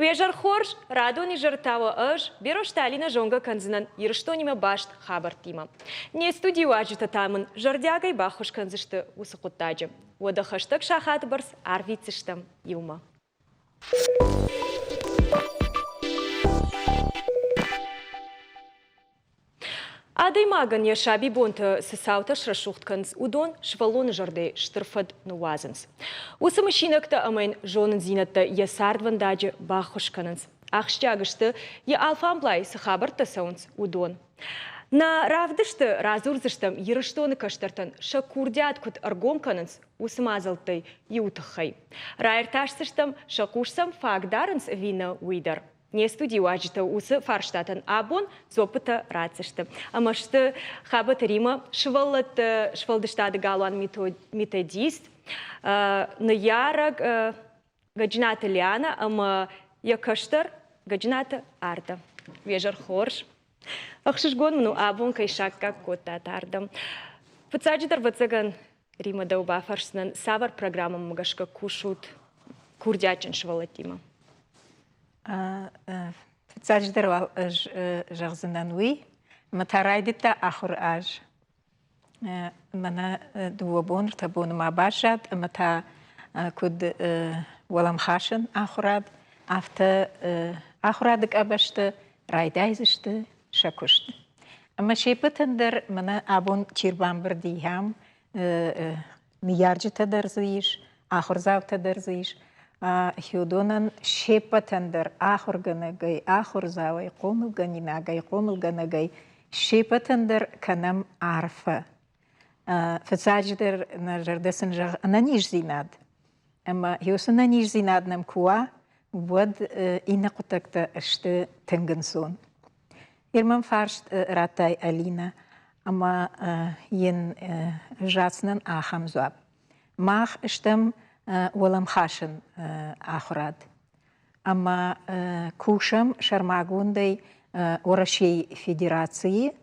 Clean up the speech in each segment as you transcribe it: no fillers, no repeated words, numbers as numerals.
Вежар хорш, радони жартава аж, берошталина жонга канзынан ирштониме башт хабар тима. Не студию ажита тамын, жардягай бахуш канзышты усықуттаджы. Ода хаштаг шахат барс арвицыштам юма. Адаймаган яшаби бонта сысаута шрашухтканс удон швалон жарды штырфад нуазанс. Усы машинакта амайн жонын зинатта ясардвандаджы бахушкананс. Ахштягышты я алфамблай сахабарта саунс удон. На равдышты разурзыштам ерыштоны каштартан шакурдят кут аргомкананс усымазалтай ютахай. Райрташсыштам шакушсам фагдаранс вина уидар. Не студию ажита усы фарштатан абон зопыта рацышты. Амашты хабат Рима швалдыштады галуан методист. На яраг гаджината Лиана, ама якаштар гаджината Арда. Вежар хорш. Ахшишгон мну абон кайшакка кота тардам. Пацаджитар вацаган Рима дауба фаршнан савар программа магашка кушут курдячен швалатима. Фцадждер жагзанануи матарайдита ахур аж мана дуабон табон ма башат мата куд walам хашен ахурад афта ахурадык абашты райдайзышты шакушты ама шепетендер мана абон чирбан бір дийхам миярджита дерзиш ахурзавта дерзиш Хюдонан шепатендер ахурганагай ахурзавай комылганинагай комылганагай шепатендер канам арфа. Фацадждер на жардесен жаг ананиш зинад. Ама хюсен аниш зинад нам куа вод инакутакта ашты тенгенсон. Ирман фаршт ратай Алина ама ен жацнан ахамзуаб. Мах штам walам хашен ахурад. Ама кушам шармагундай орашей федерации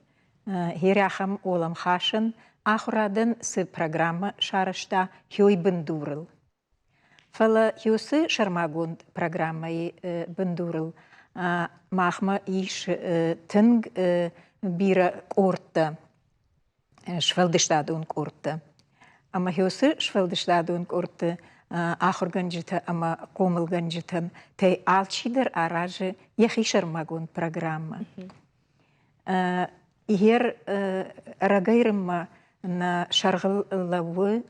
хиряхам walам хашен ахураден с программа шарашта хюй бендурл. Фала хюсы шармагунд программай бендурл махма иш тынг бира корта швалдыштадун корта. Ама хюсы швалдыштадун корта ахурганжита ама комылганжитан тей алчидер аражы яхишар магун программа. Игер рагайрымма на шаргыллавы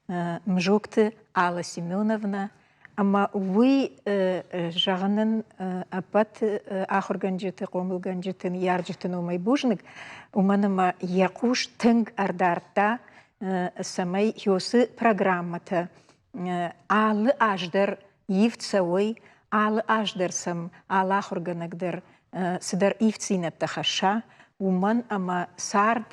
мжокты Алла Семеновна ама вы жағынын апат ахурганжиты комылганжитын яржитын умай бужник уманыма якуш тынг ардарта самай хюсы программата алы аждар ивцавой алы аждарсам Аллах органагдыр сыдар ивцинатта хаша уман ама сард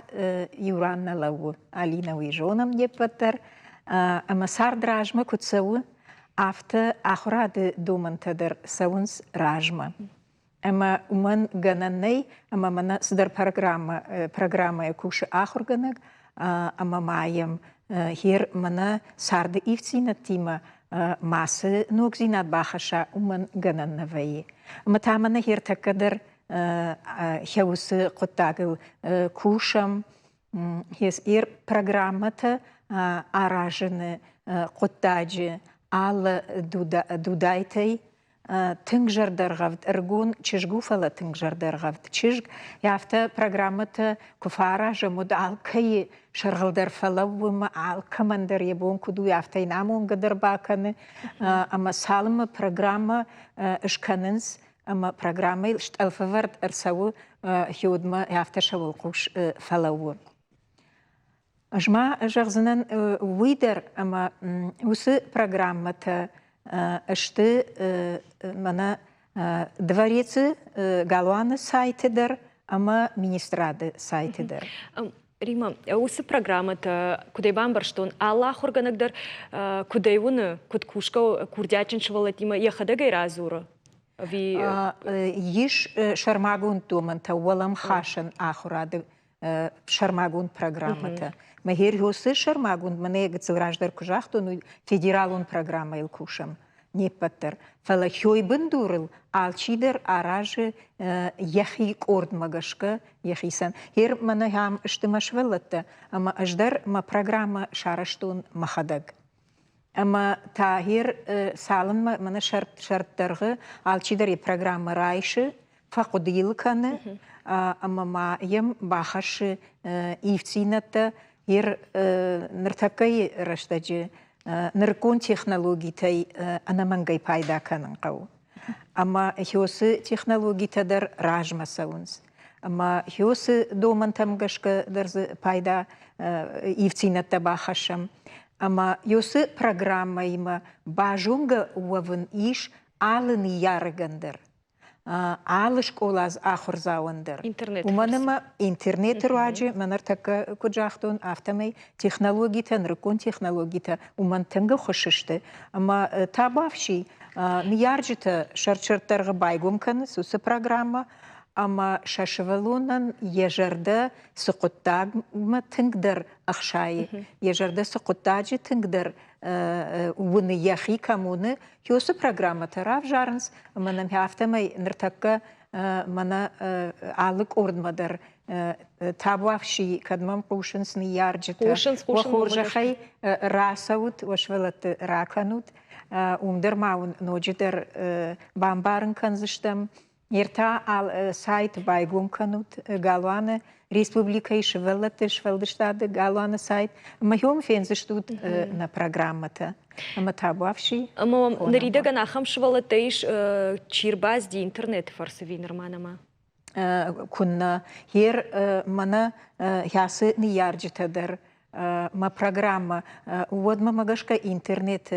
юранна лаву Алина уйжонам депаттар ама сард ражма кутсаву афта ахурады думантадыр савунс ражма ама уман гананнай ама мана сыдар программа куши ахурганаг ама маям хер мана сарды ивцинат тима масы ногзинат бахаша уман гананнавай. Ама тамана хер такадар хяусы коттагыл кушам хес программата аражыны коттаджи алла дудайтай тыңжардарғавд ыргун чижгуфала тыңжардарғавд чижг яфта программата куфара жамуд алкай шарғалдар фалавыма алкамандар ебон куду яфта инамон гадар баканы ама салыма программа ышканынс ама программа илшт алфавард арсаву хиудма яфта шавулкуш фалаву ажма жағзынан уйдар ама усы программата ашты мана дворецы галуаны сайтыдыр, ама министрады сайтыдыр. Рима, усы программата кудайбан барштон Аллах органагдыр кудайвуны кудкушка курдячын швалатима яхадагай разура? Еш шармагун туманта уалам хашын ахурады шармагун программата. Махер хюсы шармагун мане гцылраждар кужахту федералун программа илкушам. непаттыр. Фала хёй бындурыл, алчидер аражы яхи кордмагашка яхисан. Хер мана хам ыштымашвалатта, ама аждар ма программа шараштун махадаг. Ама тахир салын мана шарттарғы алчидер программа райшы, фақудил каны, ама маем бахашы ивцинатта, хер ныртакай раштаджи, ныркун технологитай анамангай пайда канын қау. Ама хёсы технологитадар ражмасаунс. Ама хёсы доман тамгашка дарзы пайда ивцинатта бахашам. Ама хёсы программайма бажунга уавын иш алын ярыгандар. Алы школаз ахурзауандар. Уманама интернет руаджи, манар така куджахтун автомай технологита, нрыкун технологита, уман тынга хошишты. Ама табавши, ньярджита шарчартарга байгумканы, сусы программа, ама шашывалунан ежарда сықуттагма тынгдар ахшайы. Ежарда сықуттаджи тынгдар уны яхи камуны, хёсы программа тарав жарынс, манам хафтамай ныртакка мана алык ордмадар табавши кадмам кушынс ньярджита. Вахуржахай расаут, вашвалат раканут, умдар маун ноджидер бамбарын канзыштам, Ерта ал сайт байгум канут галуана республика швеллаты швелдштады галуана сайт махом фензштут на программата ама табавши ама нарида ганахам швеллатыш чирбаз ди интернет фарсови норманама кунна хер мана ясы ниярджитадар ма программа уодма магашка интернет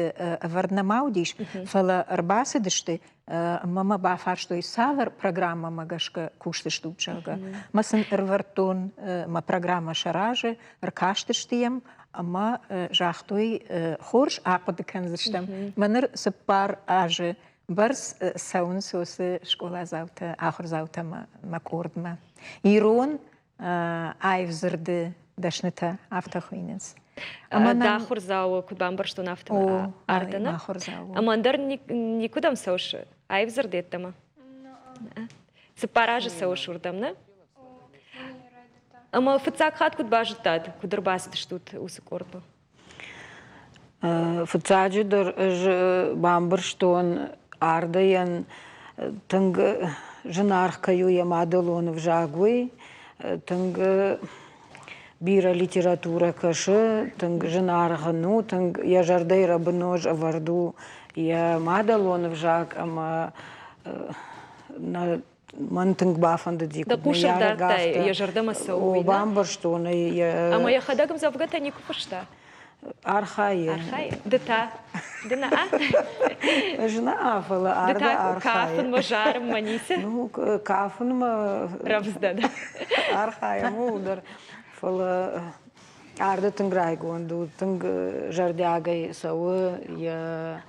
варднамаудиш фала арбасы дышты мама бафар что и савар программа магашка кушты штучага масын рвартон ма программа шаражи ркаштыштием ама жахтой хорш апады канзыштам маныр сыппар ажы барс саун сосы школа завта ахур завта макордма ирон айвзырды дашныта автохуйнес. Дахурзау кудбамбар что нафта ардана. Амандар никудам сауш айвзырдеттама. Сыпаражы сауш урдамна. Ама фыцак хат кудбажытад, кудырбасыды штут усы корпу. Фыцаджы дар бамбар штон ардаян тынг жынархкаю ямадылон в жагвы, тынг бира литература кашы, тынг жынарғыну, тынг я жарды рабынож аварду, я мадалон в жаг, ама ман тынг бафанды дикут. Да кушардартай, я жарды масау. О, бамбар штоны. Ама я хадагам завгата не купышта. Архайы. Архайы. Дыта. Дына а? Жына афала, арда архайы. Кафын ма жарым манисе? Ну, кафын ма... Равздада. Архайы мудар. Фала арда тынг райгонду, тынг жардягай сауы, я...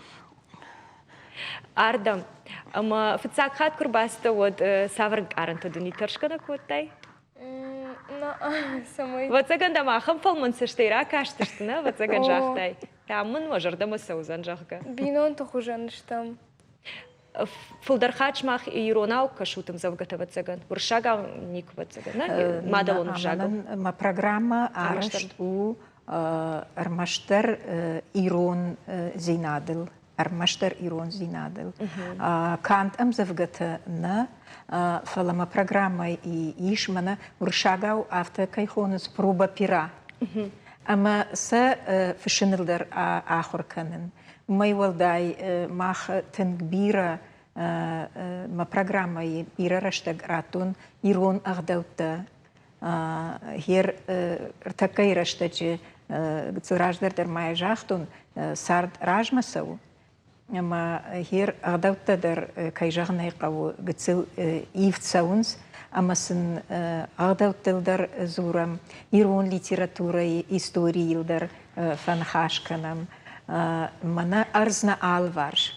Ардам, ама фыцак хат курбаста вот саврг аранта дуни тыршкана коттай? Вот цаган да махам фалман сыштайра каштыштына, вот цаган жахтай. Тамын можарда масаузан жахга. Бинон тухужаныштам. Фулдархач мах иронау кашутым завгата вот цаган. Уршага ник вот цаган, мадалон вжага. Ма программа арашт у армаштар ирон зинадыл. Армаштар ирон зинадыл. Кант ам завгата на фалама программа и ишмана уршагау авто кайхонус проба пира. Ама са фшинилдар ахурканын. Май валдай мах тангбира ма программа и пира раштаг ратун ирон агдаута. Хер такай раштачи гцураждар дар май жахтун сард ражмасау. Ама хер агдауттадар кайжағнай қау гцил ивцаунс, амасын агдаутталдар зурам ирон литературай историилдар фанхашканам, мана арзна алварш.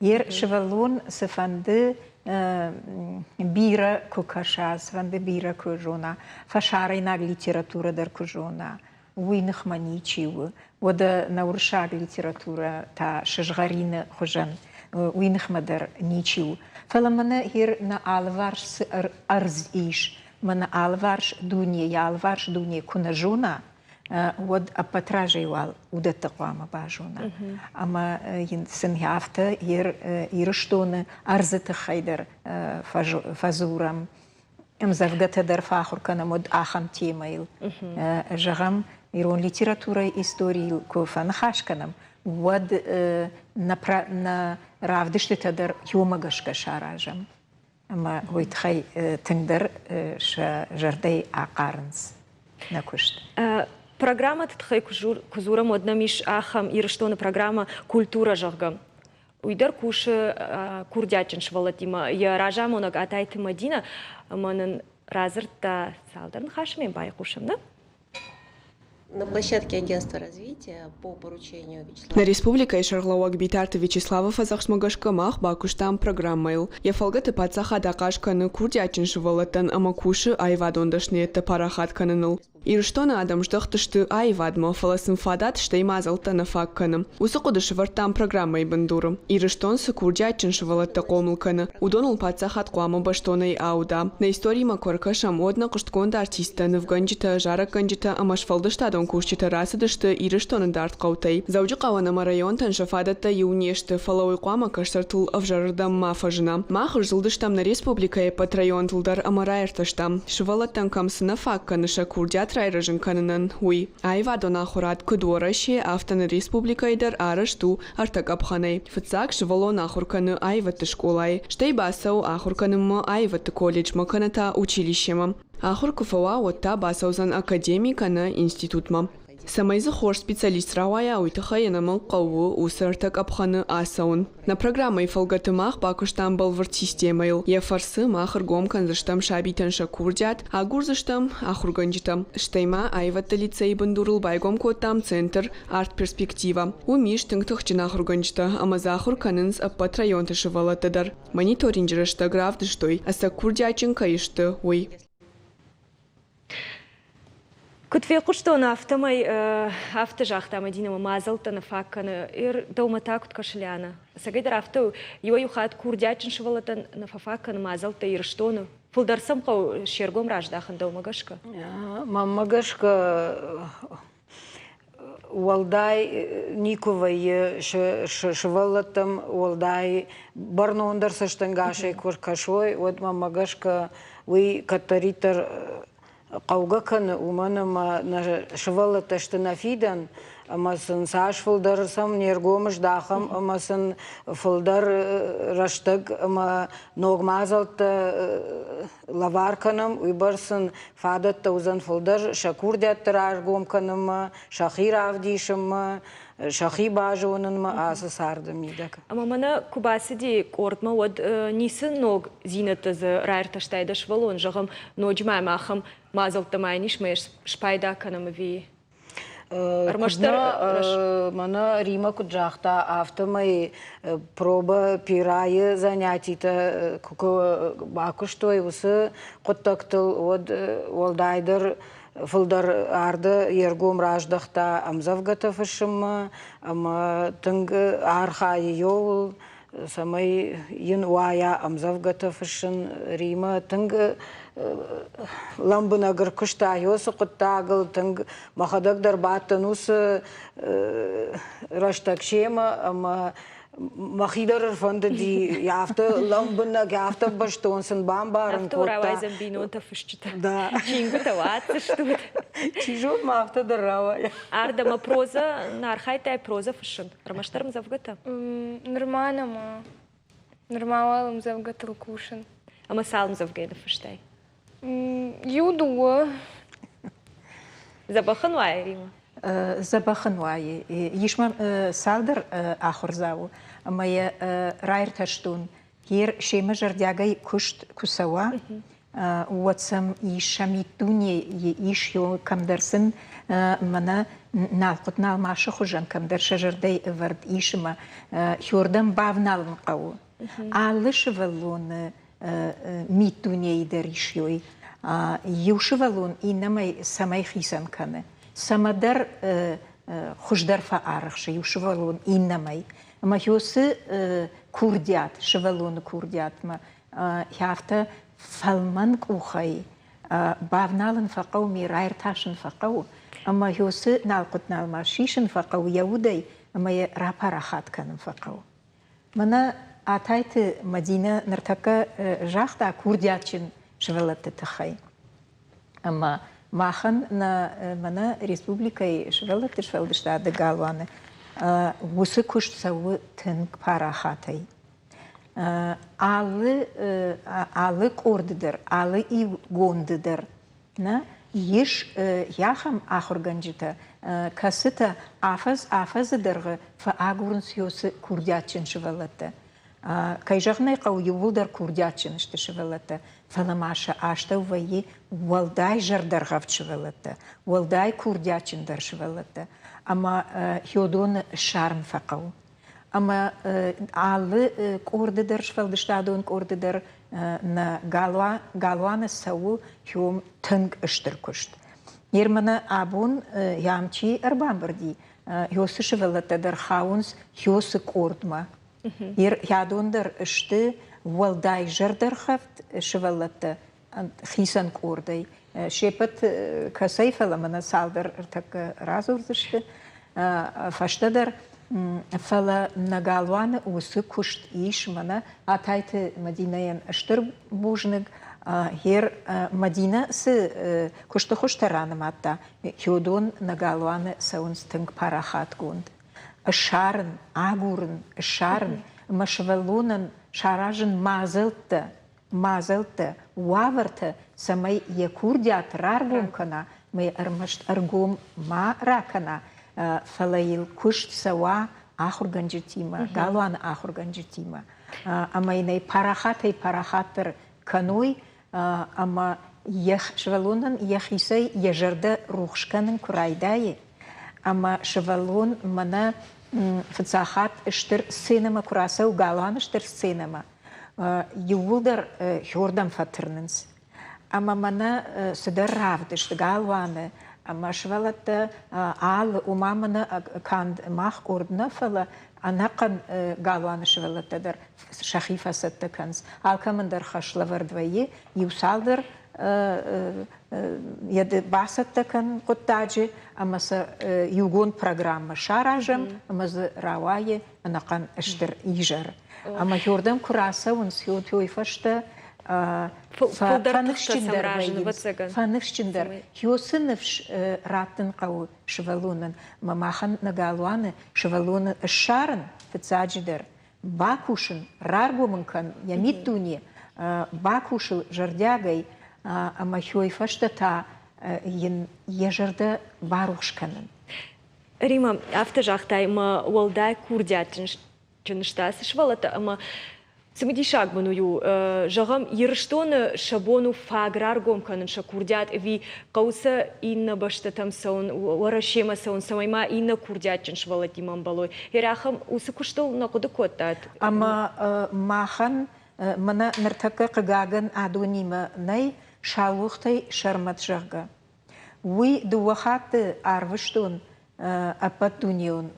Ер шевалун сефанды бира кукашас, фанды бира кужона, фашарайнаг литература дар кужона. Уйнах маничивы, вода науршаг литература та шажгарина хожан. وينخمدر نيشيو فلما هير نالفارش أرز إيش من алварш دنيا يالварш دنيا كنا جونا ود أبتراجي وال ودت قوام باجونا أما ينسن هافته يرشتون أرزت خيدر فزورم امزغدت در فاخر كنا مد آخم تيميل جغم يرون ليتراتورة إستوري كوفان خاش كنم ود نرافدشت تدر يومغش كشاراجم أما هو يتخي تندر جردي عقارنز نكشت. Программа тхай кузура модна миш ахам ирштона программа культура жагам. Уйдар куши курдячин швалатима. Я ражамонак атайты Мадина манын разырта салдарн хашмен бай кушам, да? На площадке агентства развития по поручению Вячеслава. На республика и шарлауак битарты Вячеслава Фазахсмагашка мах бакуштам программайл. Я фалгаты пацаха дакашка на курдячин швалатан амакуши айвадондашне это парахат кананул. Ирштона адам ждахтышты айвадма фаласын фадат штей мазалта на факканым. Усыкудыш вартам программай бандурым. Ирштон сыкурдячин швалатта комылканы. Удонул пацахат куама баштонай ауда. На истории макоркашам одна куштконда артиста навганджита жара канджита амашфалдышта дон кушчита расыдышты ирштона дарт каутай. Заужы каванама районтан шафадатта юнешты фалауи куама каштартыл авжарырдам мафажына. Махыр жылдыштам на республикае пат районтылдар амарайыртыштам. Швалаттан камсына факканы шакурдят Райражен кананан уй. Айвадона хурат кудвораши автона республикайдар арашту артакапханай. Фацак швало нахурканы айваты школай. Штей басау ахурканымма айваты колледж маканата училищема. Ахуркуфава отта басаузан академикана институтма. Самайзы хор специалист равая уйтахаянамал қауы усыртак апханы асаун. На программой фалгатымах бакуштам балвард системайл. Я фарсы махыр гомкан заштам шабитан шакурдят, а гурзаштам ахурганджитам. Штайма айватта лицей бандурыл байгом коттам центр арт-перспектива. Умиш тыңтықчын ахурганджита, ама захур канынс аппат районты шывалатадар. Мониторинджирашта графдыштой, аса курдячын кайышты, ой. Кутве куштона автомай автожахта Мадина мазалта на факканы ир дома такут кашляна. Сагайдар авто его юхат курдячин швалатан на фафакканы мазалта ирштону. Фулдарсам қау шергом раждахан домагашка. Мамагашка Уалдай Никовай швалатам Уалдай барнондар саштангашей куркашой вот мамагашка вы катаритар Қаугаканы уманама на швалата штанафидан, амасын саш фылдар сам нергомыш дахам, амасын фылдар раштаг, ама ногмазалта лаварканым, уйбарсын фадатта узан фылдар шакурдяттыр аргомканым, шахир авдишым, шахи бажуынын асы сарды мидак. Ама мана кубасиди кортма вот нисы ног зинатызы райрташтайда швалон жағым ножмай махам мазалта майниш мэш шпайда канамы ви. Мана Рима куджахта автомай проба пирайы занятита бакуштой усы коттактыл олдайдыр Фылдар арды ергом раждахта амзавгатафышым, ама тынг архайы йол, самай ин уая амзавгатафышын Рима, тынг ламбынагыр кышта йосы құттағыл, тынг махадагдар баттын усы раштакшема, ама Махидар фонда ди яфта ламбына яфта баштонсын бамбарын кота. Авто равайзам бинонта фышчита. Да. Чингута ватса штут. Чижот мафта даравая. Ардама проза, на архайтай проза фышын. Рамаштарм завгата? Нормально, ма. Нормалым завгатыл кушын. Ама салм завгайда фыштай? Юдуа. Забахан вай, Рима? Забахан вай. Ишма салдар ахурзау. Мая райрташтун. Хир шема жардягай кушт кусава. Уатсам ишамитуне иш йо камдарсын мана налқут налмашы хужан камдар шажардай вард ишма хёрдам бавналын қау. Алышы валун митуне идер иш йой. Юшы валун инамай самай хисан каны. Самадар хуждар фаарахшы юшы валун инамай. Ама хёсы كورديات شفلون كورديات ما يافتا فلمن كوخي بافنالن فقو ميراير تاشن فقو أما يوس نالقط نالماشيشن فقو يودي أما رابارخات كان فقو منا أتايت مدينة نرتكا جاختا كوردياتشن شفلت تخي أما ماخن منا ريسبوبليكا شفلت شفلدشتا دقالوانه وسه کشت سو تنگ پاراخاتی آل کورددر آل ای گونددر نه یش یاهم آخر گنجته کسته آفز درغ فآگورن سیوس کوردیاتچن شولته کایجغنای قوی ولدر کوردیاتچن است شولته فلماشه آشته وی ولدای جردر غفت شولته ولدای کوردیاتچن در شولته أما هيودون شارن فقو أما على كورد در شفلدشتادون كورد در نا غالوان سو يوم تنگ اشتركشت يرمنا أبون يامشي أربان بردي يوس شفلت در خاونس يوس كورد ما يادون در اشت والداي جردر خفت شفلت خيسان كوردي شيبت كسيفة لما سالدر ارتك رازور زشت فاشتدر فلا نقالوان وسكشت إيش منا أتايت مدينة أشتر بوجنق هير مدينة س كشت خشتران ماتا يودون نقالوان سونس تنك باراخات قوند الشارن عاقورن الشارن مشغلونن شاراجن مازلت وافرت سمي يكورديات رارغوم كنا مي ارمشت ارغوم ما راكنا فلايل كشت سوا آخر گنجتيما غالوان آخر گنجتيما اما يني باراخاتر كنوي اما يخ شغلونن يخيسي يجرد روخشكنن كرايداي اما شغلون منا فتساخات اشتر سينما كراسو غالوان اشتر سينما يولدر هوردم فترننس أما منا سدر رافدش غالوانه أما شولت آل ومامنا كان ماخ أوردنا فلا أنا كان غالوانه شولت در شخيفة ستة كنز آل كمن در خشلة وردوية يوصل يد باسط كان قطاجي أما س يوجون برنامج شارجم أما ز رواية أنا كان أشتر يجر أما يوردم كراسة ونسيوت يفشت فنفشندر يوسنفش راتن قو شفلونن مماخن نقالوان شفلون الشارن فتساجدر باكوشن راربو من كان يميت دوني باكوش جرداغي أما يفشت تا يجرد باروش كنن Рима, автожахтай ма волдай курдят чынштас швалата, ама самедишак баную жагам ерштон шабону фаграргом канын шакурдят ви кауса инна башта там сон варашема сон самайма инна курдят чын швалати мамбалой. Ерахам усыкуштол на кодыкотат. Ама махан мана нартака кагаган адонима най шалухтай шармат жага. Ви дуахат арвштон أبتونيون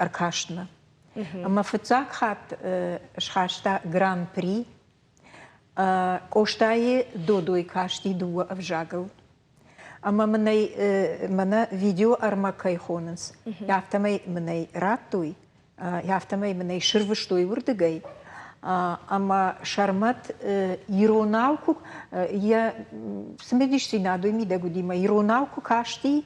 أركاشنا أما فتاك خات شخاشتا غران بري كوشتاي دودوي كاشتي دوا أفجاغل أما منا فيديو أرما كايخوننس يافتمي مني راتوي يافتمي مني شرفشتوي وردقاي أما شرمت يروناوكو يا سمديش سينادوي ميدا قديما يروناوكو كاشتي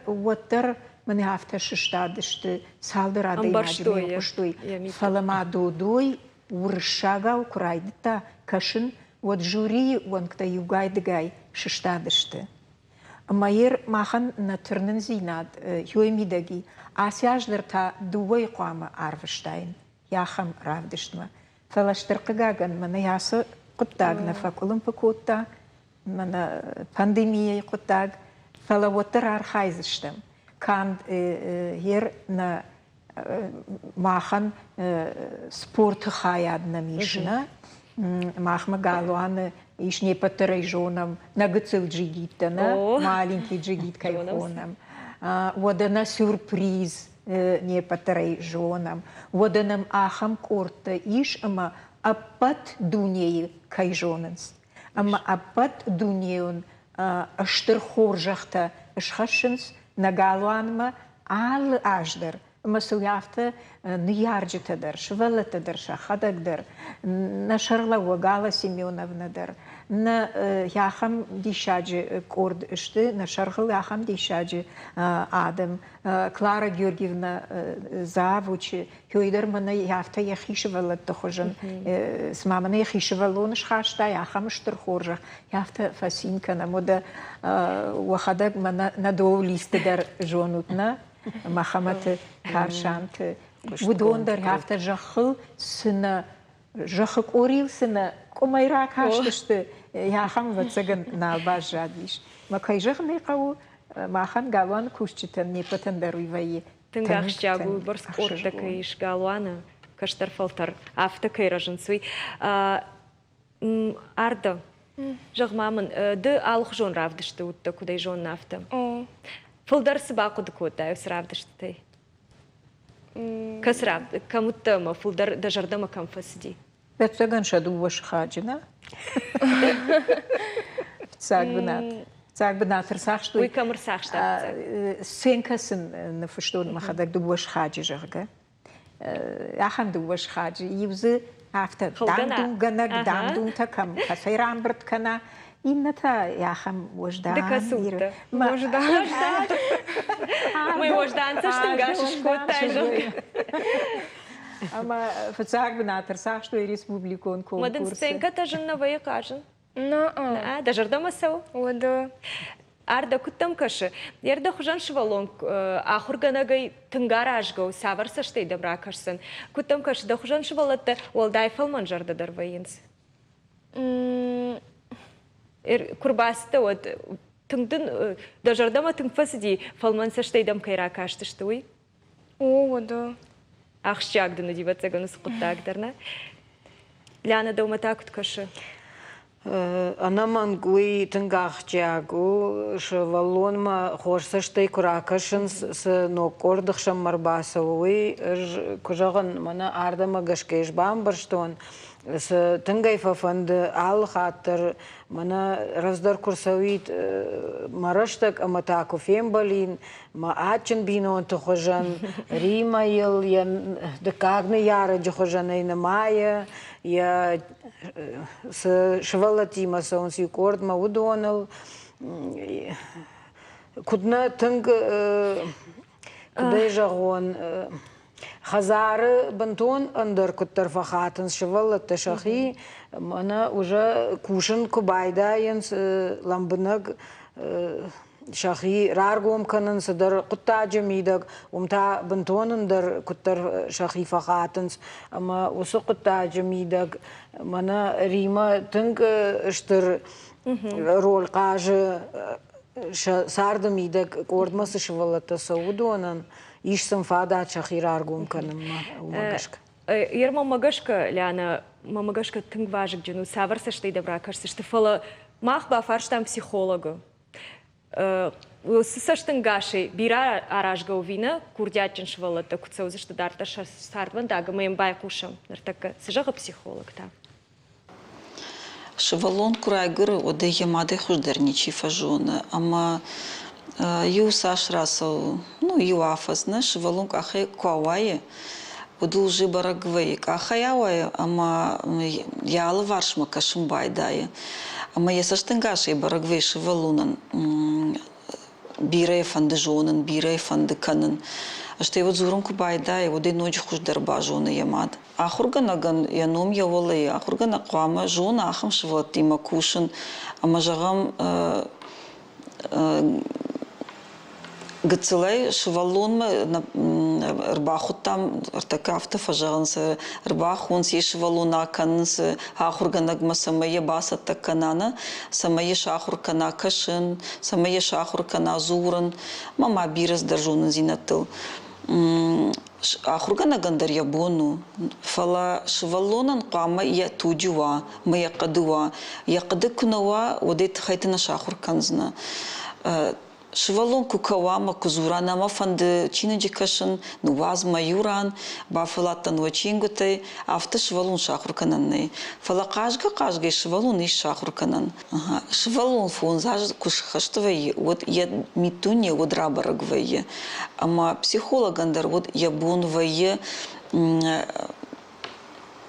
وتر من هفته ششتادشت سالدر عدي نادي مشتوي فلما دودوي ورشاغا وكرايدتا كشن وجوري وانكتا يوغاي دغاي ششتادشت اما ير ماخن نترنن زيناد يوي ميدغي اسياج درتا دوي قوام ارفشتاين ياخم رافدشتما فلاشترقغاغن من ياس قطاغنا فكلم بكوتا من بانديميا قطاغ فلا وتر أرخايزشتم كان هير نا ماخن سبورت خايادنا ميشنا ماخما قالوان إيش نيبتر جونم نغتسل جيجيتنا маленький джигит кайфоном ودنا سюрприз не патрей жонам. Воденам ахам корта иш, ама апат дунеи кайжоненс. Ама апат дунеун аштыр хоржахта ашхашенс нагалуанма ал аждар. Ама суяфта ньярджитадар, швалатадар, шахадагдар, на Шарлауа Гала Семеновнадар, на яхам дишаджи корд шты, на Шархал яхам дишаджи Адам, Клара Георгиевна завучи, хюйдер мана яфта яхишевала тохожен, с мамана яхишевалон шхашта, яхам штырхоржах, яфта фасинка на мода вахадаг мана надоу листадар жонутна, Махамат Каршант, Вудондар яфта жахыл сына жахык орил сына комайра каштышты яхам вацаган налбаш жадвиш. Макай жахны кау махан галуан кушчитан не патандаруйвай. Тынгахчагу борск ордака иш галуана каштар фалтар афта кайражынсуй. Арда жахмамын ды алх жон равдышты утта кудай жон нафта. Фылдар сыбаку дыкота равдышты. Касрав, кому-то ма фулдар дажардама камфасди. Бетсаган шаду ваш хаджина. Цаг бнат рсах что. Уй камрсах что. Сенкасын на фштон махадаг ду ваш хаджи жага. Ахам ду ваш хаджи юзы афта дандун ганаг дандун такам касайрамбрт кана. Инната яхам вождан. Декасута. Вождан. Мы вожданца что гашиш коттайжо. Ама фацаг бнатер сах что и республикон конкурс. Мадын стенка тажын навая кажын. Ну, Дажардама сау. вода. Арда куттам кашы. Ерда хужан швалон ахурганагай тынгаражгау саварса штей добра кашсын. Куттам кашы да хужан швалатта олдай фалман жардадар вайынс. Курбасты вот тыңдын дажардама тыңфасыди фалманса штейдам кайра кашты штуй. Вода. Ахшчагды надиватсагану скуттагдарна. Ляна даумата куткашы. Она мангуи тынгахчагу швалонма хорсаштай куракашын с нокордахшам марбасауи кужаган мана ардама гашкеш бамбарштон с тынгай фафанд ал хаттер мана раздар курсавит мараштак аматаку фембалин ма ачин бинон тухожан Рима ел я декагны яра джохожана на мая я с швалатима сонс юкорд ма удонал кудна тынг кудай жагон Хазары бантон андер куттар фахатын швалат шахи мана уже кушин кубайда янс ламбынаг шахи раргом канын садар кутта жамидаг умта бантонын дар куттар шахи фахатынс ама усу кутта жамидаг мана Рима тынг штыр роль кажы сардамидаг кордмасы швалата саудонан ишсам фада шахи раргом канын магашка. Ер мамагашка Ляна мамагашка тынг важык джуну саварса штей добра кашсы што фала мах ба фарштам психолога. Сыштың гаши бира аражга увина, курдячын швалата куцау зашты дарта сарван дага мэйм бай кушам. Нартака сыжага психолог та. Швалон курайгыр оде ямаде хуждарничи фажона, ама ю саш расал, ну ю афазна, швалон кахе куавае, удул жи барагвей, кахаявае, ама ялы варшма кашым байдае. Ама ясаштың гаши барагвей швалунан, бирай фанды жонын, бирай фанды канын. Ашты его зурунку байдае, оде ночь хуждар бажоны ямад. Ахурганаган яном яволы, ахургана куама жона ахам швалатима кушын, ама жағам гцелай швалонма рбахутам артакафта фажанс рбахун си швалона канс ахурганаг масамая баса таканана самая шахур кана кашын самая шахур кана зуран мама бирас дажун зинатыл ахурганаган дар ябону фала швалонан кама я туджуа мая кадуа я кадыкнова одет хайтна шахур канзна Швалун кукавама кузуранама фанды чинаджикашын нуаз маюран бафалаттан вачингутай авто швалун шахуркананны. Фалакажга кажга швалун иш шахурканан. Швалун фунзаж кушхаштвай вот я митуне вот рабарагвай. Ама психологандар вот я бунвай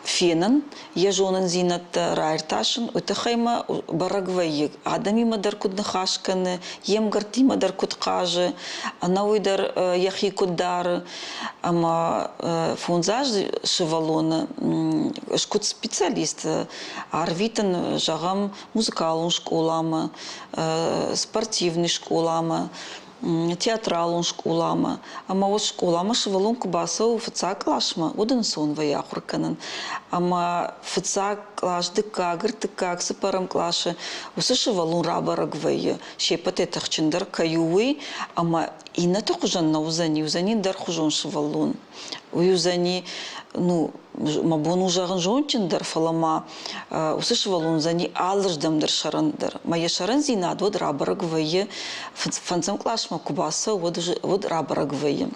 фенан, я жонан зинат райрташын, утахайма барагвай, адами мадар куд нахашканы, ем гарти мадар куд кажы, ана уйдар яхи кудар, ама фунзаж шевалона, шкуд специалист, арвитан жагам музыкалун школама, спортивный школама, театралун школама, ама вот школама шевалун кубасау фца клашма, уден сон ваяхурканан, ама фца клаш декагр текаг сепарам клаше, усы шевалун рабарагвая, шепате тахчиндар каюи, ама ината хужан на узани дар хужон шевалун, уюзани ну мабон ужаган жончиндар фалама, усы шевалун зани алырдамдар шарандар, мая шаран зинад вот рабарагвая, фанцам клашма кубаса вот рабарагвая.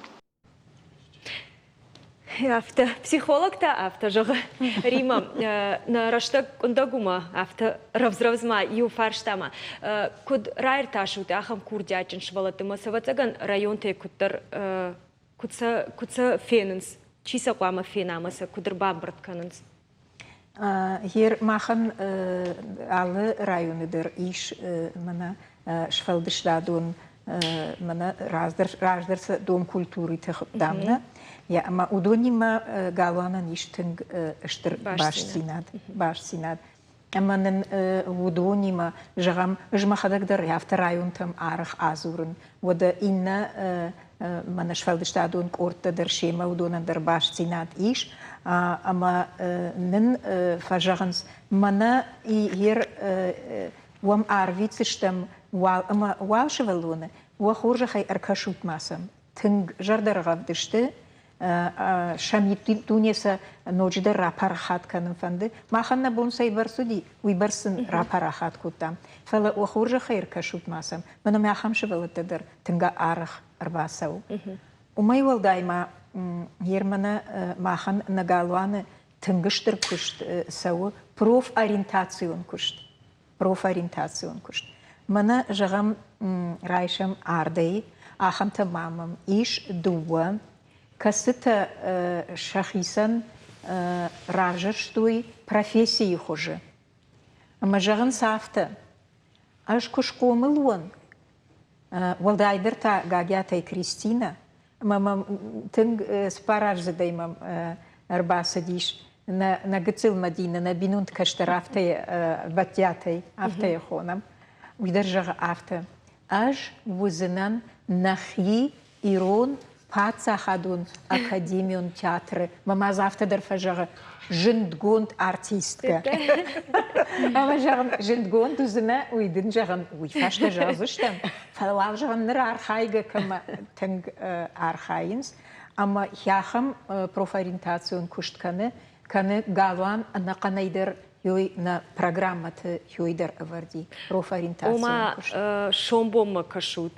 Психолог-то автожога. Рима, на раштак ундагума, авто равзравзма, ю фарштама. Куд райрташут, ахам курдячин швалатыма, савацаган район те кутар, кутса фененс, чиса куама фенамаса, кудр бамбартканенс. Hier machen alle районыдыр иш мана швалдыштадун мана раздерса дом культуры тахтамна. Я ама удонима галана ништинг штыр баш синад. Аманын удонима жагам жмахадагдар яфта район там арах азурын. Вода инна мана швалдыштадун корта дер шема удонан дер баш синад иш. Ама нын фажаганс мана и хер уам арвицештам вал шевалуна уахуржа хай аркашут масам. Тынг жардаргавдышты шамит тунеса ночда рапарахат канын фанды. Маханна бонсай барсуди уйбарсын рапарахат кутам. Фала уахуржа хай аркашут масам. Мана мяхам шевалатадыр тынга арах арбасау. Умай валдайма Германа махан нагалуаны тынгыштыр кушт сау профориентацион кушт. Мана жагам райшам ардей, ахам тамамам иш дуа, касыта шахисан ражырштуй профессии хуже. Ама жаган сафта, аж кушкомылуан. Валдайдырта гагятай Кристина, мама тынг спараж задаймам арбасадиш на гцил мадина на бинунт каштарафтай ватятай автай хонам уйдержага авта аж вузынан нахи ирон пацахадун академион театры мама завтра дерфажага жиндгонд артистка ама жаган жиндгонд узына уйдын жаган уйфашта жазыштам фалав жаган ныр архайга кама тынг архайнс ама яхам профориентацион куштканы каны галуан на канайдер юй на программаты юйдер аварди профориентацион Ома шомбома кашут.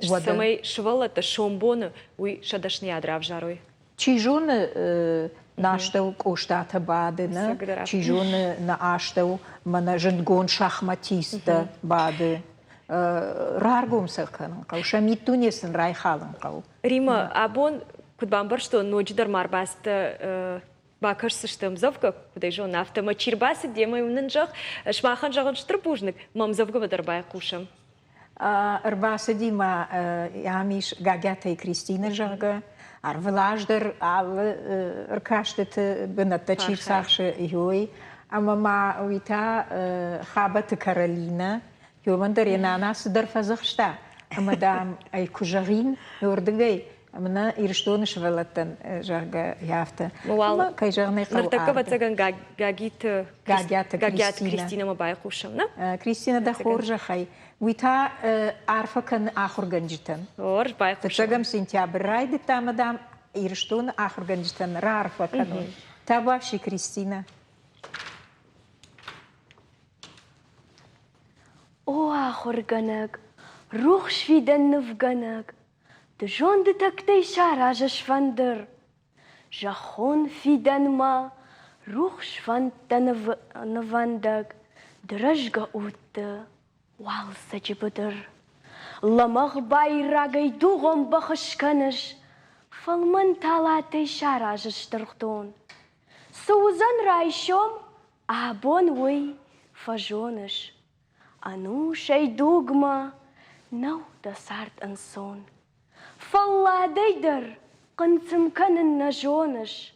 Самай швалата шомбоны уй шадашны ядрав жарой. Чижоны наштау коштата бадына, чижоны на аштау мана жиндгон шахматиста бады. Раргум саканын кау, шамит тунесін райхалын кау. Рима, абон кудбамбар, что ночдар марбаста бакарсыштым завка, кудай жон автома чирбасы демаем нынжах, шмахан жаган штрбужник, мам завка бадарбай кушам. Арбасы дима ямиш гагята и Кристина жага, арвлаждар аркаштет бената чипсахши юй, а мама уита хабата Каролина, юмандар янана сыдарфазахшта, а мадам ай кужарин юрдыгай, амна ирштоны швалаттан жага яфта. Муал, кай жагны кау нартакава цаган гагята Кристина мабай кушам, на? Кристина да хоржа хай. Уита арфакан ахурганджитан. Ор, бай кушам. Тачагам сентябрь райды тамадам ирштоны ахурганджитан рарфакану. Табавши Кристина. О, ахурганак. روح شفيدن نفقنق دجون دتكتي شارع جشفندر جخون فيدن ما روح شفند نفندق درجة اوت والسا جبدر لمغ بايراغي دوغم بخشكنش فالمن تالاتي شارع جشترغتون سوزن رايشوم أبون وي فجونش أنو شي دوغما نو دسارت أنسون فالله ديدر قنتم كان النجونش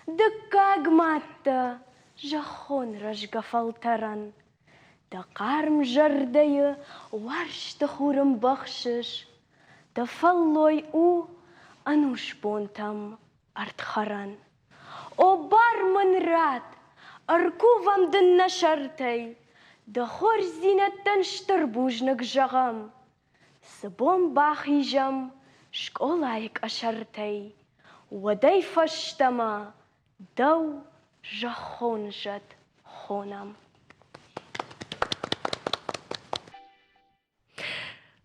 دكاق ماتا جخون رجق فلترن دقار مجردي ورش تخورم بخشش دفلوي او أنوش بونتم أرتخرن او بار من رات أركوفم دن نشرتي دخور زينة تنشتر بوجنك جغم سبوم باخي جم شكولايك أشرتي ودي فشتما دو جخون جد خونم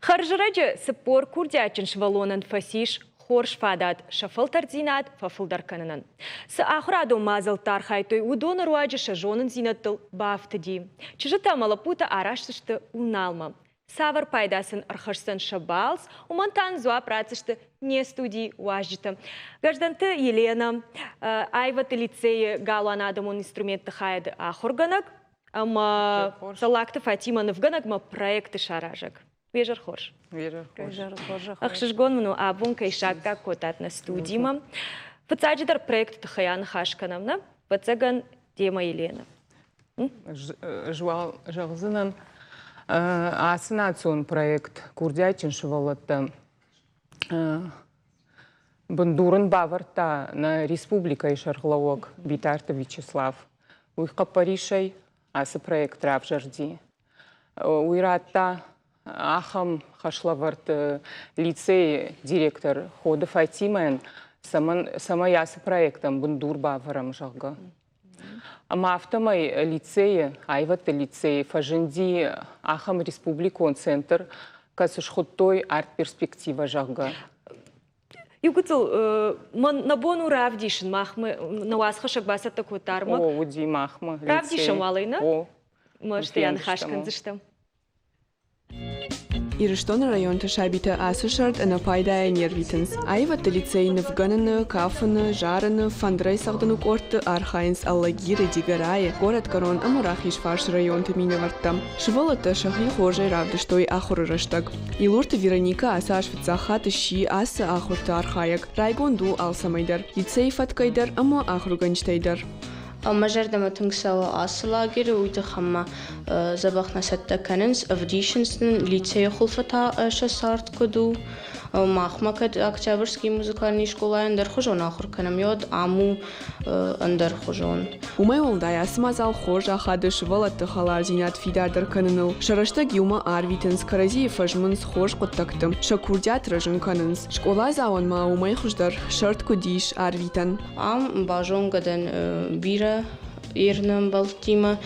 خرج رجع سبور كوردياتشن شفالونن فسيش خورش فادات شفل ترزينات ففلدر كننن سآخرادو مازل تارخايتوي ودون رواجه شجونن زينتل بافتدي چجتا ملапута арашсышты уналма савар пайдасын архашсын шабалс умантан зуа працышты не студии важжиты гражданты Елена айваты лицее галуанадамон инструментты хайды ахурганак ама салакты Фатима Навганак ма проекты шаражак Вежер хорш. Ахшишгон мну абун кайшакка котат на студима. Фацаджидар проект тхаян хашканамна. Фацаган тема Елена. Жуал жалзынан асынацион проект курдячин швалатта бандурын баварта на республика Ишарглавок Битарта Вячеслав. Уйха Паришей асы проект равжарди. Уйратта Ахам Хашлаварт лицей директор хода Фатимен сама ясы проектом бандур баварам жага. Ама автомай лицее, айват лицей фаженди Ахам республикон центр касышхоттой арт перспектива жага. Югуцл набону равдишин махмы на вас хашак басата котарма. О, уди махмы. Равдишин малайна? О. Может я хашкан зыштам. Ирштон район ташабита асышарт на пайдая нервитенс. Айват лицей Навганана, Кафана, Жарана, Фандрай сагданы корты Архайнс Аллагиры Дигарае, город Корон Амурахиш фарш район Тминавартам. Швалата шахи хожай равдыштой ахураштаг. Илурта Вероника асашвицахат щи аса ахурта Архаяк. Райгонду алсамайдар. Лицей Фаткайдар ама ахруганчтайдар. مجرد تنسوا أصلاجر ويتخمّا زبخنا ستة كننس أفديشنسن ليتسي خلفتا شسارت كدو ماخما كد أكتابرسكي موسيقالني شكولا اندر خجون آخر كنم يود عمو اندر خجون وما والدايا سمازال خوش أخادش ولت خلار زينات فيدار در كننو شرشتا جيوما آرويتنس كرازي فجمنس خوش قطكتم شكورديات رجن كننس شكولا زاون ما وما يخجدر شرط كديش آرويتن باجون قدن بيرا إيرنم بلتيما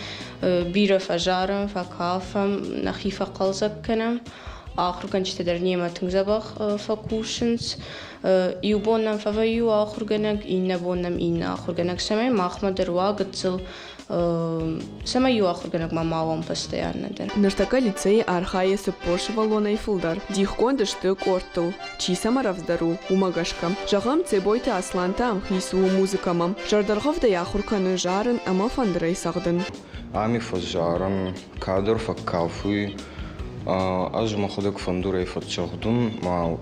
بيرا فجارم فكافم نخيفة قلزك كنم آخر كنش تدرنيما تنزبخ فكوشنس يوبونم ففيو آخر جنك إنا بونم إنا آخر جنك سمي ماخما دروا قتل سما يو آخر جنك ما ماوام постоянно در نرتقى лицей Архая сыпош валонай фулдар дихкон дышты кортыл чи самаравздару умагашка жагам цебойты аслантам хису музыкамам жардаргов да яхурканы жарын ама фандрай сагдын ами фажарам кадр факкафуй аз махудак фандурай фатчагдун ма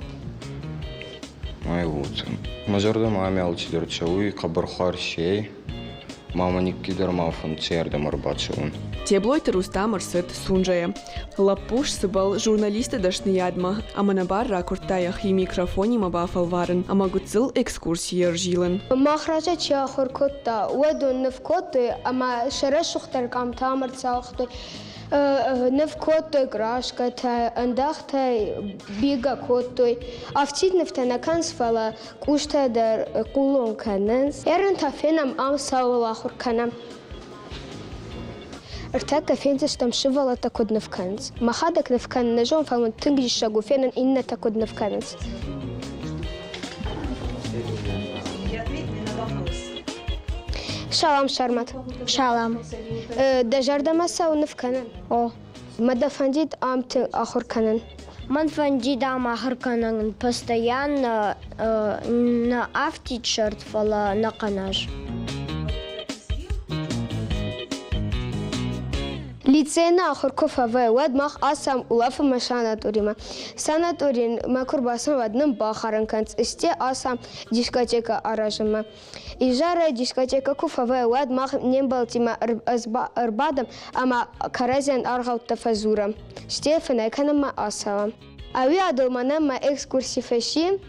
вот мажарда мами алчидерчауй кабархар шей мама никидер мафан церда марбачун Теблойты Рустам Арсет Сунжая. Лапуш сыбал журналисты дашны ядма, аманабар ракуртаях и микрофоне мабафал варен, амагуцил экскурсии ржилен. Махраджа чахур котта, уэдун невкоты, ама шерешухтер кам тамар цахтой. Невкотой грашкатай, андахтай бига котой. Афтит нефтенакан сфала куштадар кулон каненс. Эрен тафенам ам саула хурканам. ارتكا فينتس تم شفلة تكود نفكنز ما خادك نفكن نجوم فمن تنجي الشاقو فينا إن تكود نفكنز شالام شرمت شالام دجرد مسا ونفكنن مدى فنديد آمت آخر كنن من فنديد آم آخر كنن постоянно на автичерт ولا نقناش ليتسينا آخر كوفا ود ماخ آسام وافا ما ساناتوريما ساناتورين ما كرباسان ودنم باخرن كانت استي آسام ديسكотека аражما إجارة ديسكотека كوفا ود ماخ نيمبالتيما أربادم أما كارزين أرغو تفزورم ستيفنا كان ما آسام أوي عدو منا ما إكسكورسي فشي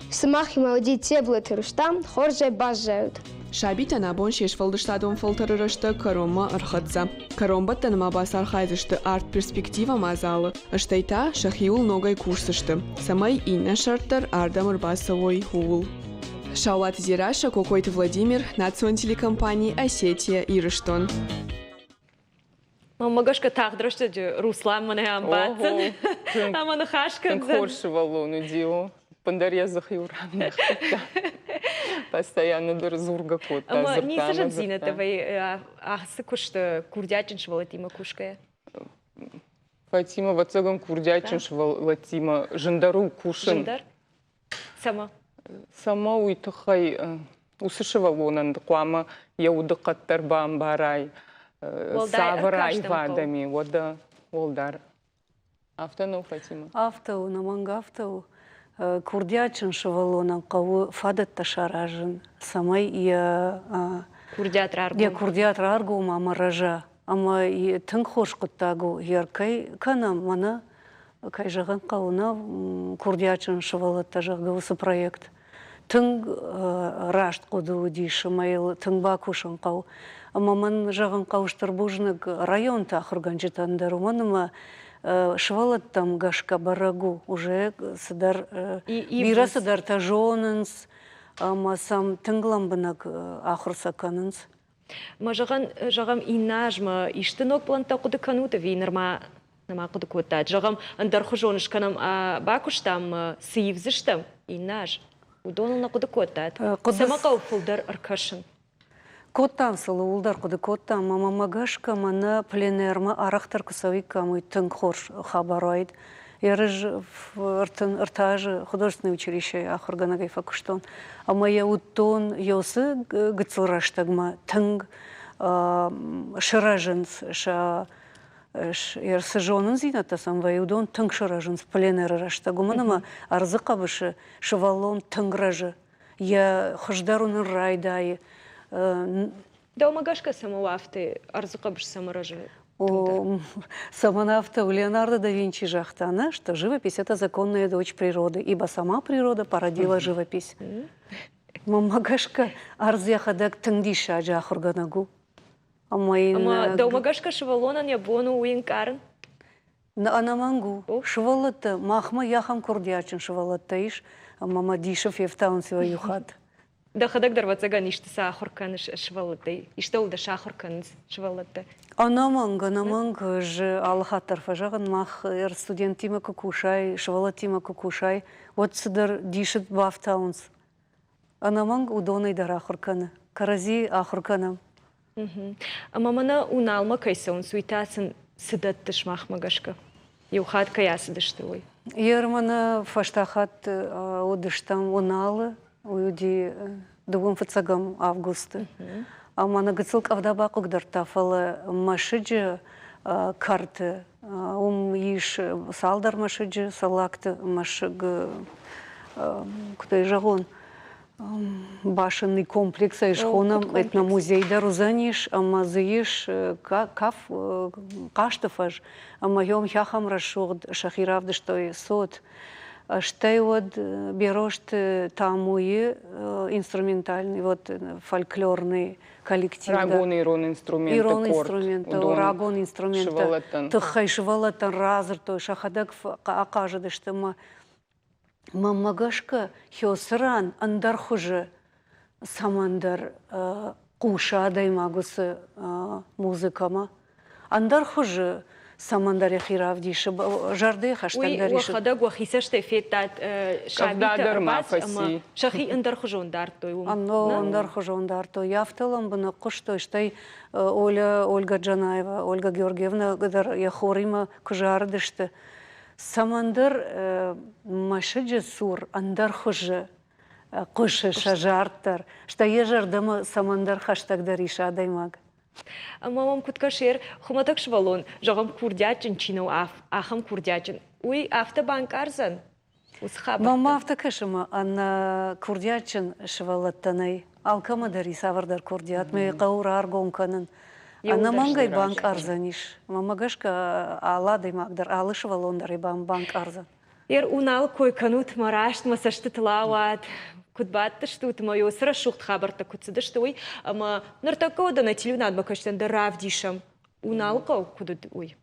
سماخي مودي تيبلت رشتام خورجي باجاود Шабита на бон шеш фалдыштадон фолтарырышты карома архатса. Каромбатта нама басар хайзышты арт перспектива мазалы. Ыштайта шахиул ногай курсышты. Самай инна шарттар ардамыр басовой хул. Шаулат Зираша, Кокойт Владимир, Национ телекомпании Осетия Ирыштон. Магашка тағдырышты Руслан мана амбатын. Аманы хашкан. Конкурсивало нудио. Пандарья захиуранных. Постоянно дурзурга кота. Ама не сажат зината, вай ахсы кушты курдячин швалатима кушкая. Фатима вацагам курдячин швалатима жандару кушин. Жандар? Сама? Сама уйтахай усышевалонан дқуама яудықаттар бамбарай. Саврай вадами. Вода волдар. Автону Фатима? Автоу, наманг автоу. Курдячин шавалонан қауы фадат ташаражын. Самай я курдят раргу. Я курдят раргу мама ража. Ама тың хош қыттагу яркай канам мана кай жағын қауына курдячин шавалатта жағғысы проект. Тың рашт қоду дейші майыл тың бакушын қау. Ама ман жағын қауыштыр бұжнық район тақырған жетандар. Маныма швалаттам гашка барагу уже садар бира садар тажонынс ама сам тыңгламбынак ахырса канынс. Ма жағам инажма иштынок планта құды канута вейнерма нама құды көттад. Жағам андар хужоныш канам бакуштам сыйвзыштам инаж. Удонылна құды көттад. Сама қауфылдар аркашын. Коттан сылы улдар құды коттан мама магашка мана пленерма арақтар кусави камы тың хорш хабарайд. Ярыж ыртажы художественное училище ахырганагай факуштон. Ама я уттон йосы гыцылраштагма тың шыражынс ша ярсы жонын зинатасам вайудон тың шыражынс пленер раштагу. Манама арзы қабышы шывалон тың ражы. Я хыждаруны райдайы. Да умагашка самоавты арзуқабыш саморажи. Самонавта у Леонардо да Винчи жахтана, что живопись — это законная дочь природы, ибо сама природа породила живопись. Мамагашка арзяхадак тыңдиша жахурганагу. Ама да умагашка шывалонан ябону уинкарын? Анамангу. Шывалатта, махма яхам курдячин шывалатта иш, мама дишев ефтаун сива юхат. Да хадак дарвацаган ишты сахурканыш швалатты. Ишты улда шахурканыз швалатты. Анаманг же алхаттар фажаган мах студентима кукушай, швалатима кукушай. Вот сыдар дишет бафтаунс. Анаманг удонай дар ахурканы. Карази ахурканам. Мамана уналма кайсон суитасын сыдаттыш махмагашка. Юхат каясыдышты ой. Ермана фаштахат одыштам уналы. Уюди дугум фацагам августа. Амана гыцылк авдабаку гдартафала машиджи карты. Иш салдар машиджи салакты машиг кудай жагон башенный комплекс айшхонам этномузейда рузаниш ама зыиш каф каштафаж ама йом хяхам рашугд шахиравдыштой сот. Штай вот берешь тамуи инструментальный, вот фольклорный коллектив. Рагон ирон инструмент. Ирон инструмент, рагон инструмент. Тахай швалатан разр, то шахадак акажады, что мамагашка хёсран андархуже самандар куша даймагусы музыкама. андар хуже самандар яхирав диши жарды хаштандар иши. Уи вахада гуахиса штефетат шабита арбас, ама шахи андар хужон дартой. Анно андар хужон дартой. Яфталам бана кушто штай Ольга Джанаева, Ольга Георгиевна гадар яхорима кужардышты. Самандар машиджи сур андар хуже. Кушы шажартар. Шта ежардама самандар хаштагдар иша даймаг. Мамам куткашер хуматак швалон жағам курдячын чинау ахам курдячын. Уй автобанк арзан. Мама автокашыма анна курдячын швалаттанай. Алкама дари савардар курдят. Мэй қаура аргонканын. Анна мангай банк арзаниш. Мама гашка аладай магдар. Алы швалондар и банк арзан. Унал кой канут марашт масашты тлауат. Кудбатты штут мою сра шухт хабарта куцыдышты ама ныртако да на телюнад бакаштан да равдишам. Уналко кудут уй.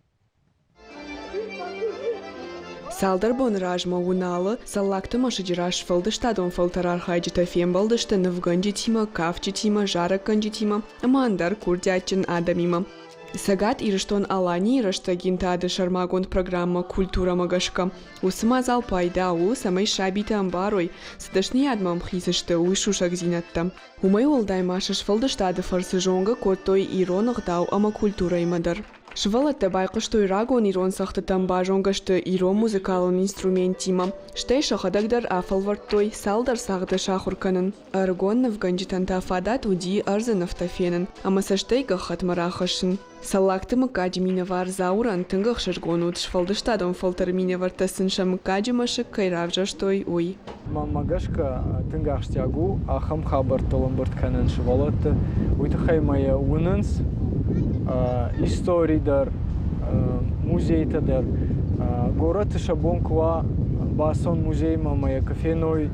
Салдар бон ражма уналы, саллакты машыжираш фылды штадон фылтарар хайджита фембалдышты навганджи тима, кавчи тима, жарак ганджи тима, ама андар курдячын адамима. Сагат ирыштон алани ирышта гинтады шармагон программа «Культура магашка». Усымазал пайда у самай шабита амбарой, садашни адмам хисышты уй шушак зинатта. Умай олдай машыш фылдыштады фарсы жонга коттой иронық дау ама культура имадар. Швалатта байқыштой рагон ирон сақты тамба жонгашты ирон музыкалын инструментима. Штай шахадагдар афалварттой салдар сағды шахурканын. Аргон навганджитан тафадат уди арзан автофенын. Ама саштай гахат марахашын. Саллакты мыкаджи минавар зауран тынгах шаргонут шфалдыштадон фалтар минавар тасынша мыкаджи машык кайравжаштой уй. Мамагашка тынгах штягу ахам хабар толомбарт канан швалатты. Уйтахай моя унынс. Историйдар, музейтадар, город Шабонква, Басон музей мамая кофейной,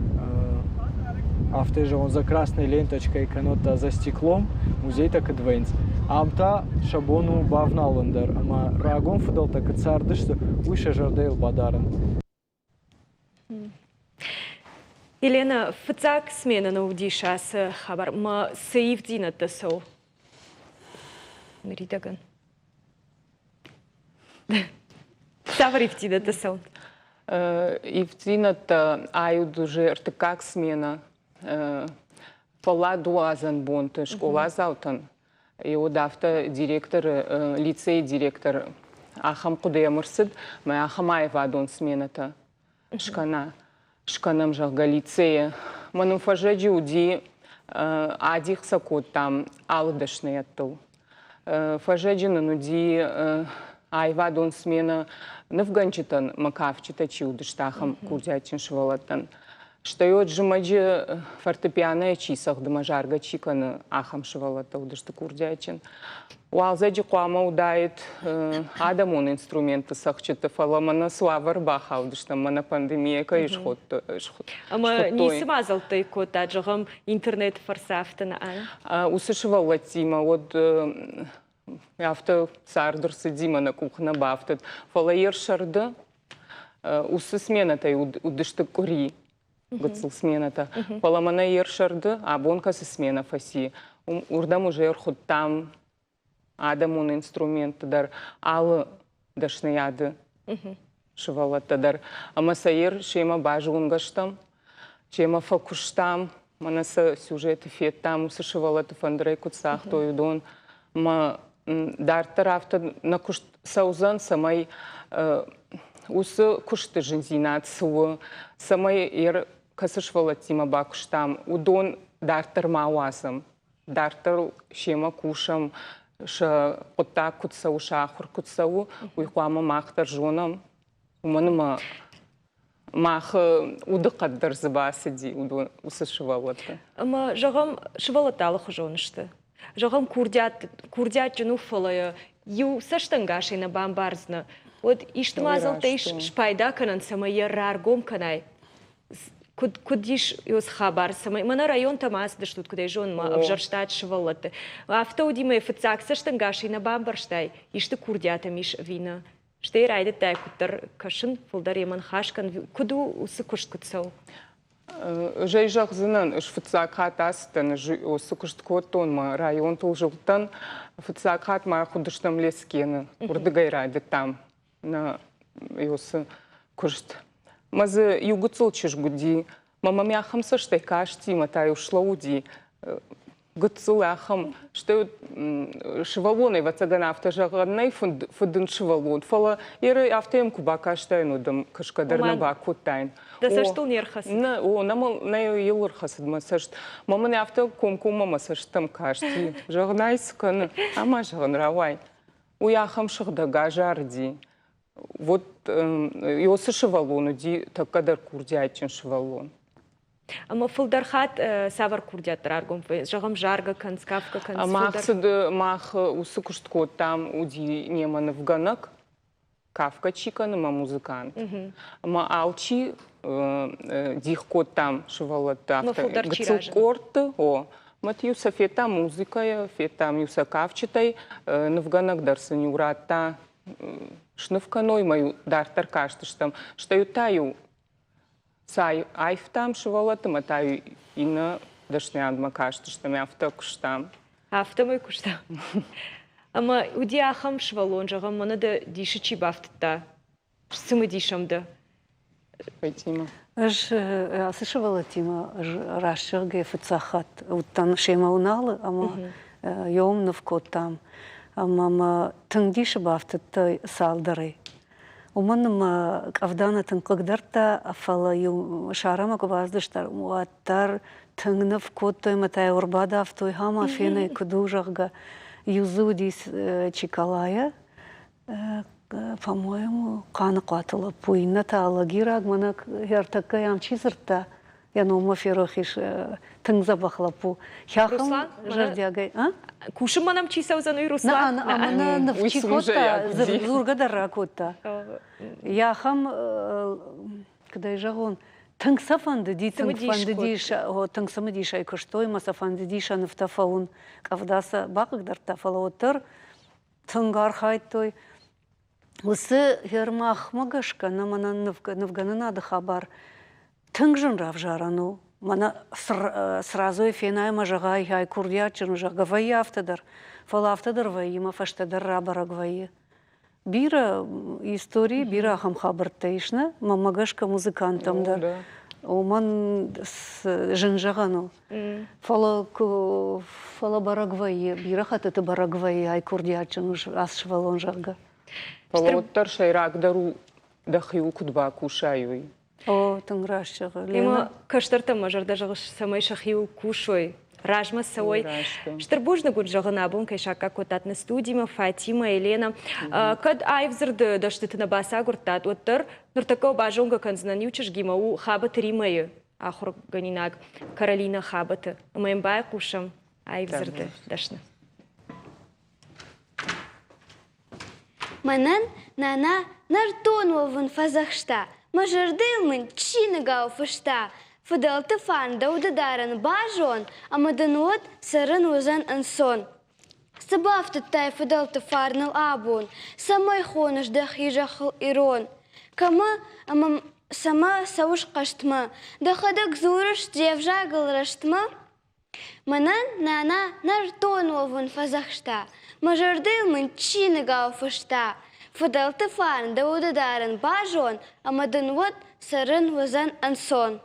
автожон за красной ленточкой, канота за стеклом, музей так адвенс. Амта Шабону бавналандар, ама рагон фудал так цардышты, уйша жардейл бадаран. Елена, фцак смена на удишас хабар, ма саивдина тасо. Ридаган. Саварифтината сон. Ивтината аюд уже артыкак смена. Пола дуазан бонты школа заутан. И удафта директор, лицей директор ахам кудемырсыд, мэ ахамаева адон смената. Шканам жага лицея. Маным фажеджи уди адих сакот там алдашный оттыл. Фажеджина нуди айвадон смена навганчитан макавчита чиудыштахам курдячин швалатан. Что йод жимаджи фортепиано чисах дамажарга чикан ахам швалата удышты курдячин. Уалзаджи куама удает адамон инструменты сахчита фаламана славар баха удышта мана пандемия каишхот. Ама не смазал ты кот аджагам интернет фарсафтана а? Усышвалатима вот авто сардурсы дима на кухне бафтат. Фалаер шарда усы смената удышты кури. Гыцл смената. Фаламана ер шарда абонка се смена фаси. Урдам уже ерхот там адамун инструменты дар алы дашнаяды шывалатта дар. Ама сайер шема бажунгаштам, шема факуштам, манаса сюжеты феттам, усы шывалаты фандрей кутсах тойдон. Ма дар тарафта на кушт саузан самай усы кушты жинзинат су, самай ер касышвалатима бакуштам, удон дар тармауасам, дар тар шема кушам, ша кота кутсау, шахур кутсау, уйхуама махтар жонам, уманыма мах удықаддар зыбасыди, удон усы шывалаты. Ама жағам шывалаталық жонышты. Жағам курдят уфалая, ю саштангаши на бамбарзна. Вот иштмазал тейш шпайда канан самая раргом канай. Кудиш юз хабар самай. Мана район тамас даштут кудай жон ма обжарштат швалаты. Автоудима фцак саштангаши на бамбарштай. Ишты курдята миш вина. Штей райда тай кутар кашын фулдар яман хашкан. Куду усы кушт кутсау? Жай жағзынан фыцақат астын, осы күшткоттон ма район тұлжылтын фыцақат ма құдыштым лескені, ұрдығайрайды там, на осы күшт. Мазы югыцыл чешгуди, мама мяхамса штай кашти, матай ушла уди, гыцыл ахам, что шывалоной вацагана автожағанай фыдын шывалон. Фала еры автоем кубака штайну дым кышкадарна бакуттайн. Да саштыл нерхас? О, намал на елыр хасыдма сашт. Мама не авто ком-ком мама саштым кашти. Жағнай сканы, ама жағын равай. Уяхам шығдага жарди. Вот осы шывалону ди такадар курди айтын шывалон. Ама фылдархат савар курдят раргом, жағым жарга канц, кавка канц. Мақсыды мақ осы күшткот там уди неманы вганак, кавка чиканы ма музыкант. Ама алчи дихкот там шывалатта. Гцылкорты, о. Мат юса фета музыкая, фетам юса кавчитай, навганак дарсын юратта, шнывканой мою дартар каштыштам, что ютаю сай айфтам шывалатым, атаю ина дашняндма каштыштам, авто куштам. Авто мой куштам. Ама уди ахам шывалон жағам, мана да диши чибафтыта. Сымы дишамда. Пайтима. Аж асышывала тима рашырге фыцахат. Уттан шема уналы, ама йомнов кот там. Ама тыңдиші бафтыты салдары. Уманым кавдана тыңқығдарта афала шарама кубаздыштар. Уаттар тыңнов коттой матай урбада автой хама фены куду жағға юзудис чикалая. По-моему, қаны қатылы пуйна таалыгираг мана хертакка ямчизырта. Яно маферохиш тыңза бақлапу. Руслан? Жардягай. Кушым манам чисаузану и Руслан? Амана навчихота зургадарра кота. Яхам, когда жагон, тыңса фанды ди, тыңфанды диша, тыңсамы диша и кыштой, маса фанды диша нафтафаун. Кавдаса бақығдар тафала отыр, тыңгар хайтой. Осы хермах магашка на мана навганана хабар. Тыңжын рав жарану. Мана сразу фенай мажагай хай курдячын жагавай автодар. Фала автодар вайима фаштадар рабара гвайи. Бира истории, бира хам хабартайшна, мамагашка музыкантамдар. Оман жынжагану. Фала барагвайи, бира хататы барагвайи ай курдячын асшвалон жага. Фалоттар шайрак дару дахил кудба кушаюй. О, тыңрашчығы. Лема каштарта мажарда жағы самай шахил кушой. Ражма сауой. Штырбужны гуд жағына бұн кайшака котатны студияма Фатима, Елена. Кад айвзырды даштыты на баса гуртат. Оттар нұртака бажонга канзынан ючыш гима у хабат римайы. Ахур ганинаг Каролина хабаты. Умайм бай кушам айвзырды дашны. Манан нана нартонуавын фазахшта. Мажардылмын чиныгау фышта. Фыдалты фанда удадаран бажон, амадануот сарын узан ансон. Сабафтытай фыдалты фарнал абун, самай хоныш дахи жахыл ирон. Кама амам сама сауш каштма, дахадак зурыш девжагыл раштма. Манан нана нартонуавын фазахшта. Мажардылмын чиныгау фышта. Фыдалты фанда удадаран бажон, амадануот сарын узан ансон.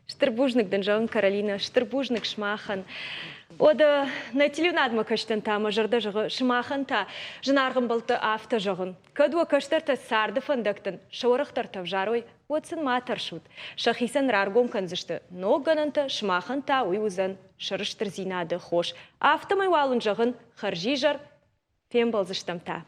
Штырбужник данжалын Каролина, штырбужник шмахан. Ода на телюнадма каштан та мажарда жағы шмахан та жынарғын балты авто жағын. Кадуа каштарта сарды фандактын, шауырықтар тавжарой, отсын матар шут. Шахисан раргом канзышты, ногананта шмахан та уйузан шырыштыр зинады хош. Автомай валын жағын харжи жар, фем балзыштам та.